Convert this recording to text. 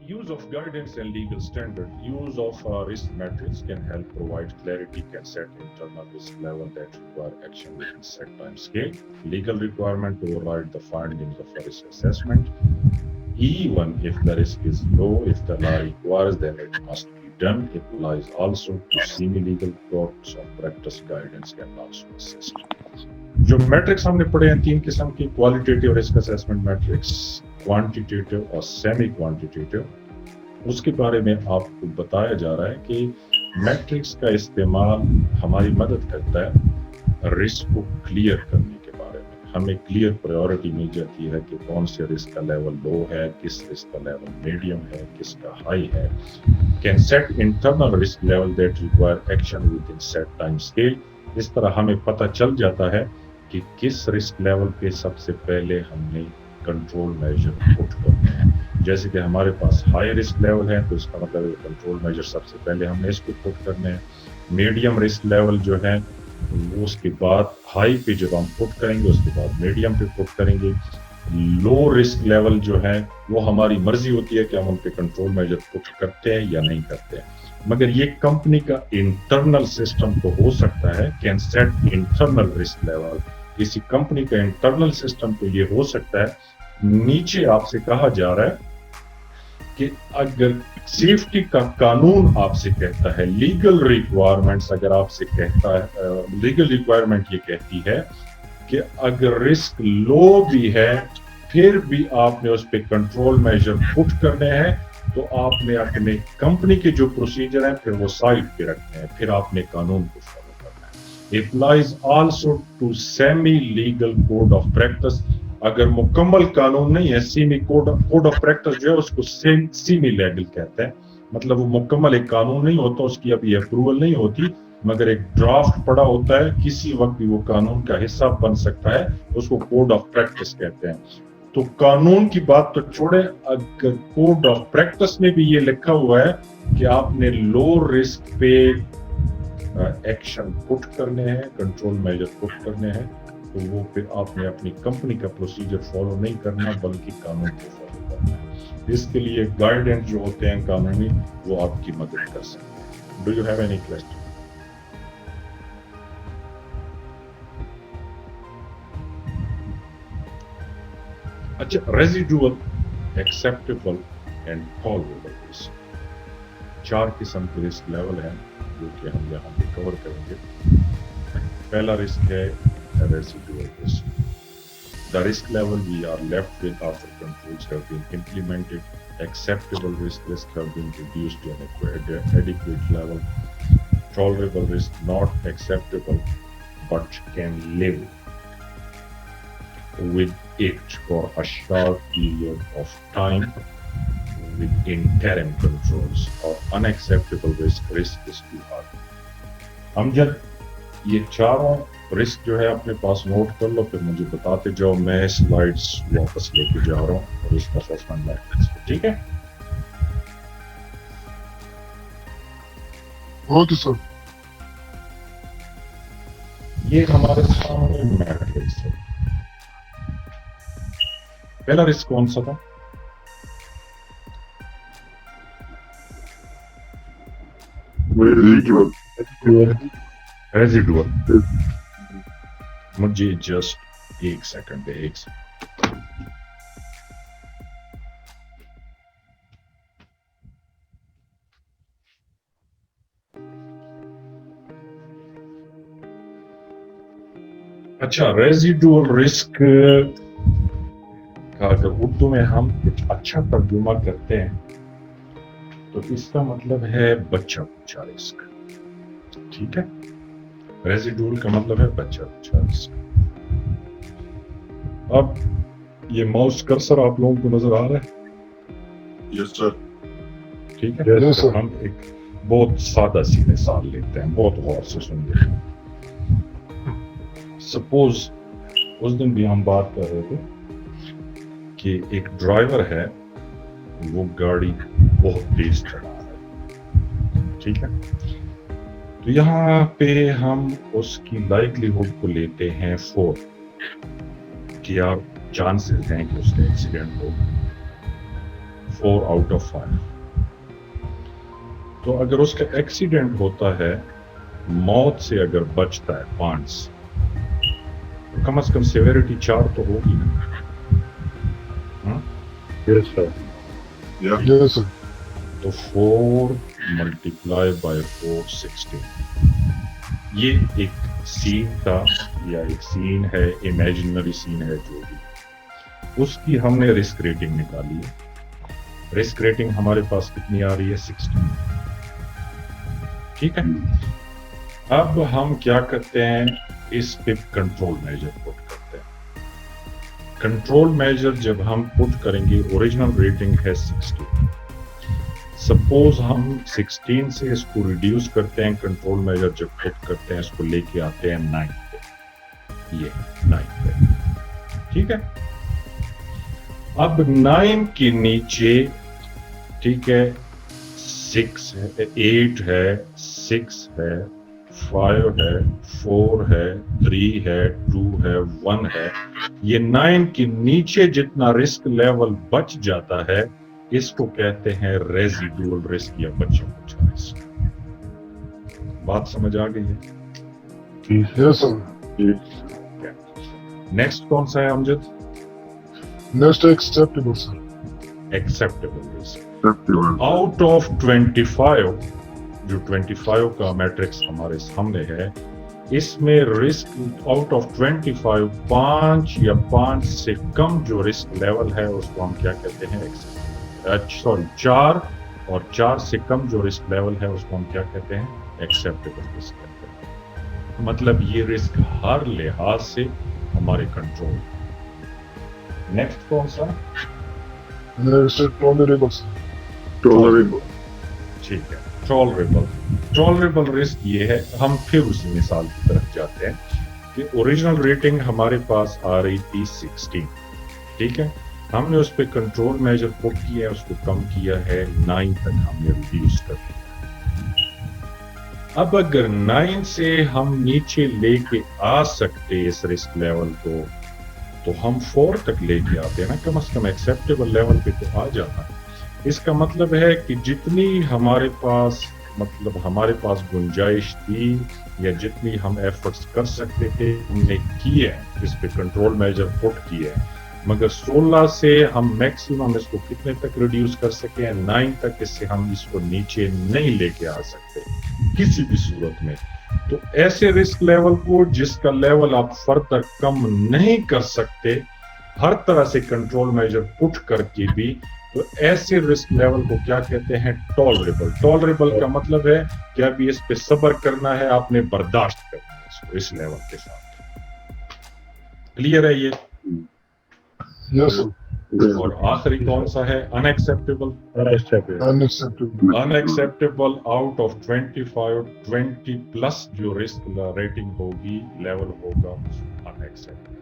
Use of guidance and legal standard. Use of risk metrics can help provide clarity, can set internal risk level that require action within set time scale. Legal requirement to override the findings of a risk assessment. Even if the risk is low, if the law requires, then it must be done. Applies also to semi-legal courts of practice. Guidance can also assist. जो matrix हमने पढ़े हैं तीन किस्म की, qualitative risk assessment matrix, quantitative और semi quantitative, उसके बारे में आपको बताया जा रहा है कि मैट्रिक्स का इस्तेमाल हमारी मदद करता है रिस्क को क्लियर करने के बारे में। हमें क्लियर प्रायोरिटी मिल जाती है कि कौन से रिस्क का लेवल लो है, किस रिस्क का लेवल मीडियम है, किसका हाई है। Can set internal risk level that require action with in set time scale. इस तरह हमें पता चल जाता है कि किस रिस्क लेवल पे सबसे पहले हमने कंट्रोल मेजर पुट करने हैं। जैसे कि हमारे पास हाई रिस्क लेवल है तो इसका मतलब है कंट्रोल मेजर सबसे पहले हमने इसको पुट करने हैं। मीडियम रिस्क लेवल जो है वो उसके बाद हाई पे जब हम पुट करेंगे उसके बाद मीडियम पे पुट करेंगे। लो रिस्क लेवल जो है वो हमारी मर्जी होती है कि हम उन पे कंट्रोल मेजर पुट करते हैं या नहीं करते हैं, मगर ये कंपनी का इंटरनल सिस्टम तो हो सकता है, can set internal risk level. किसी कंपनी का इंटरनल सिस्टम तो ये हो सकता है। नीचे आपसे कहा जा रहा है कि अगर सेफ्टी का कानून आपसे कहता है, लीगल रिक्वायरमेंट्स अगर आपसे कहता है, लीगल रिक्वायरमेंट ये कहती है कि अगर रिस्क लो भी है फिर भी आपने उस पर कंट्रोल मेजर पुट करने हैं, तो आपने अपने कंपनी के जो प्रोसीजर हैं फिर वो साइड पे रखने हैं, फिर आपने कानून को फॉलो करना है। Applies also to semi legal code of practice। अगर मुकम्मल कानून नहीं है, सेमी कोड ऑफ प्रैक्टिस जो है उसको सेमी लीगल कहते हैं, मतलब वो मुकम्मल एक कानून नहीं होता, उसकी अभी अप्रूवल नहीं होती, मगर एक ड्राफ्ट पड़ा होता है, किसी वक्त भी वो कानून का हिस्सा बन सकता है, उसको कोड ऑफ प्रैक्टिस कहते हैं। तो कानून की बात तो छोड़े, अगर कोड ऑफ प्रैक्टिस में भी ये लिखा हुआ है कि आपने लो रिस्क पे एक्शन पुट करने हैं, कंट्रोल मेजर पुट करने हैं, तो वो फिर आपने अपनी कंपनी का प्रोसीजर फॉलो नहीं करना बल्कि कानून को फॉलो करना है। इसके लिए गाइडेंस जो होते हैं कानूनी वो आपकी मदद कर सकते हैं। Do you have any question? अच्छा, residual, acceptable and tolerable risk. चार किस्म के रिस्क लेवल हैं जो कि हम यहाँ पे कवर करेंगे। पहला रिस्क है residual risk. The risk level we are left with after controls have been implemented. Acceptable risk have been reduced to an adequate level. Tolerable risk not acceptable but can live with it for a short period of time with interim controls. Or unacceptable risk is too hard. हम जब ये चारों risk जो है अपने पास note कर लो, फिर मुझे बताते जाओ, मैं स्लाइड्स वापस लेके जा रहा हूँ रिस्क असेसमेंट मैट्रिक्स पे, ठीक है? Okay sir. ये हमारे सामने मैट्रिक्स है। पहला रिस्क कौन सा था? रेजिडुअल। मुझे जस्ट एक सेकंड दे, एक सेकंड। अच्छा, रेजिडुअल रिस्क का अगर उर्दू में हम कुछ अच्छा तर्जुमा करते हैं तो इसका मतलब है बच्चा कुचा रिस्क, ठीक है? रेजिडुअल का मतलब है बच्चा कुचा रिस्क। अब ये माउस कर्सर आप लोगों को नजर आ रहा है? Yes sir. ठीक है, Yes, sir. हम एक बहुत सादा सी मिसाल लेते हैं, बहुत गौर से सुनिए। सपोज उस दिन भी हम बात कर रहे थे कि एक ड्राइवर है, वो गाड़ी बहुत तेज चला रहा है, ठीक है? तो यहाँ पे हम उसकी लाइवलीहुड को लेते हैं 4 कि आप चांसेस हैं कि उसका एक्सीडेंट हो 4 out of 5. تو اگر اس کا ایکسیڈنٹ ہوتا ہے, موت سے اگر بچتا ہے 5 سے, تو کم از کم سیویرٹی 4 تو ہوگی نا. Yes, sir. Yeah. Yes, sir. تو 4 ملٹیپلائی بائی 4 16. یہ ایک سین تھا یا ایک سین ہے, امیجنری سین ہے جو بھی, اس کی ہم نے رسک ریٹنگ نکالی ہے. رسک ریٹنگ ہمارے پاس کتنی آ رہی ہے؟ 16. ٹھیک ہے. اب ہم کیا کرتے ہیں, اس پہ کنٹرول میجر پٹ کرتے ہیں. کنٹرول میجر جب ہم پٹ کریں گے, اوریجنل ریٹنگ ہے 16. سپوز ہم 16 سے اس کو ریڈیوس کرتے ہیں, کنٹرول میجر جب پٹ کرتے ہیں اس کو لے کے آتے ہیں 9 پہ, یہ 9 پہ. ٹھیک ہے. اب 9 کے نیچے, ٹھیک ہے, 6 ہے, 8 ہے, 6 ہے, 5 ہے, 4 ہے, 3 ہے, 2 ہے, 1 ہے. یہ 9 کے نیچے جتنا رسک لیول بچ جاتا ہے, اس کو کہتے ہیں ریزیڈول رسک یا بچا کچا رسک. بات سمجھ آ گئی ہے؟ Yes, sir. نیکسٹ کون سا ہے امجد؟ Next, acceptable, sir. Acceptable risk. Acceptable. Out of 25, جو 25 کا میٹرکس ہمارے سامنے ہے, اس میں رسک آؤٹ آف 25 5 یا 5 سے کم جو رسک لیول ہے اس کو ہم کیا کہتے ہیں؟ 4 اور 4 سے کم جو رسک لیول ہے اس کو ہم کیا کہتے ہیں؟ ایکسیپٹیبل رسک کہتے ہیں. مطلب یہ رسک ہر لحاظ سے ہمارے کنٹرول. نیکسٹ کون سا؟ Next, tolerable, sir. Tolerable. ٹھیک ہے. ٹالریبل رسک یہ ہے, ہم پھر اسی مثال کی طرف جاتے ہیں کہ اوریجنل ریٹنگ ہمارے پاس آ رہی تھی 16. ٹھیک ہے. ہم نے اس پہ کنٹرول میجر پٹ کیا ہے, اس کو کم کیا ہے 9 تک ہم نے ریڈیوس کر دیا. اب اگر 9 سے ہم نیچے لے کے آ سکتے اس رسک لیول کو, تو ہم 4 تک لے کے آتے ہیں نا, کم از کم ایکسیپٹیبل لیول پہ تو آ جاتا ہے. اس کا مطلب ہے کہ جتنی ہمارے پاس گنجائش تھی یا جتنی ہم ایفرٹس کر سکتے تھے ہم نے کیے ہیں, اس پہ کنٹرول میجر پٹ کیے ہیں, مگر 16 سے ہم میکسیمم اس کو کتنے تک ریڈیوس کر سکے ہیں؟ 9 تک. اس سے ہم اس کو نیچے نہیں لے کے آ سکتے کسی بھی صورت میں. تو ایسے رسک لیول کو جس کا لیول آپ فردر کم نہیں کر سکتے, ہر طرح سے کنٹرول میجر پٹ کر کے بھی, تو ایسے رسک لیول کو کیا کہتے ہیں؟ ٹالریبل. ٹالریبل کا مطلب ہے کہ ابھی اس پہ صبر کرنا ہے, آپ نے برداشت کرنا ہے اس کو اس لیول کے ساتھ. کلیئر ہے یہ؟ Yes, sir. اور آخری کون سا ہے؟ Unacceptable. Unacceptable. Unacceptable. Unacceptable out of 25 20 plus جو رسک ریٹنگ ہوگی, لیول ہوگا انیکسیپٹیبل.